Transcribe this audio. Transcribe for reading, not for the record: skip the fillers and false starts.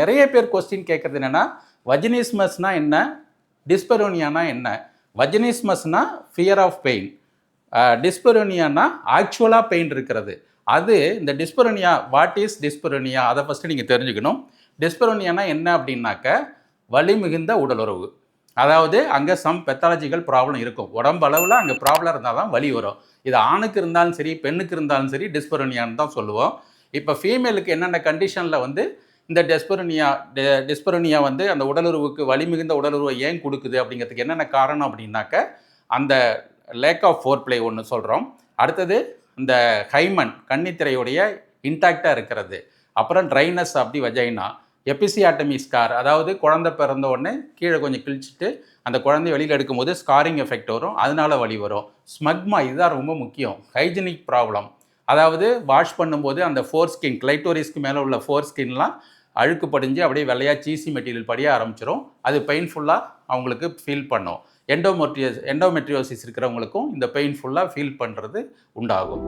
நிறைய பேர் கொஸ்டின் கேட்குறது என்னென்னா வஜினிஸ்மஸ்னால் என்ன, டிஸ்பரோனியானா என்ன? வஜினிஸ்மஸ்னால் ஃபியர் ஆஃப் பெயின், டிஸ்பரோனியானா ஆக்சுவலாக பெயின் இருக்கிறது. அது இந்த டிஸ்பரோனியா, வாட் இஸ் டிஸ்பரோனியா, அதை ஃபஸ்ட்டு நீங்கள் தெரிஞ்சுக்கணும். டிஸ்பரோனியானா என்ன அப்படின்னாக்க வலி மிகுந்த உடலுறவு. அதாவது அங்கே சம் பெத்தாலஜிக்கல் ப்ராப்ளம் இருக்கும். உடம்பு அளவில் அங்கே ப்ராப்ளம் இருந்தால் தான் வலி வரும். இது ஆணுக்கு இருந்தாலும் சரி பெண்ணுக்கு இருந்தாலும் சரி டிஸ்பரோனியான்னு தான் சொல்லுவோம். இப்போ ஃபீமேலுக்கு என்னென்ன கண்டிஷனில் வந்து இந்த டிஸ்பரோனியா வந்து அந்த உடலுறவுக்கு வலி மிகுந்த உடலுறவை ஏன் கொடுக்குது அப்படிங்கிறதுக்கு என்னென்ன காரணம் அப்படின்னாக்க அந்த லேக் ஆஃப் ஃபோர் பிளே ஒன்று சொல்கிறோம். அடுத்தது இந்த ஹைமன் கன்னித்திரையுடைய இன்டாக்டாக இருக்கிறது. அப்புறம் dryness of the vagina, episiotomy scar, அதாவது குழந்தை பிறந்த உடனே கீழே கொஞ்சம் கிழிச்சிட்டு அந்த குழந்தைய வெளியில் எடுக்கும்போது ஸ்காரிங் எஃபெக்ட் வரும், அதனால வலி வரும். ஸ்மக்மா, இதுதான் ரொம்ப முக்கியம். ஹைஜினிக் ப்ராப்ளம், அதாவது வாஷ் பண்ணும்போது அந்த ஃபோர் ஸ்கின், கிளைட்டோரிஸ்க்கு மேலே உள்ள ஃபோர் ஸ்கின்லாம் அழுக்கு படிஞ்சு அப்படியே வெள்ளையாக சீசி மெட்டீரியல் படிய ஆரம்பிச்சிடும். அது பெயின்ஃபுல்லாக அவங்களுக்கு ஃபீல் பண்ணும். எண்டோமெட்ரியோசிஸ் இருக்கிறவங்களுக்கும் இந்த பெயின்ஃபுல்லாக ஃபீல் பண்ணுறது உண்டாகும்.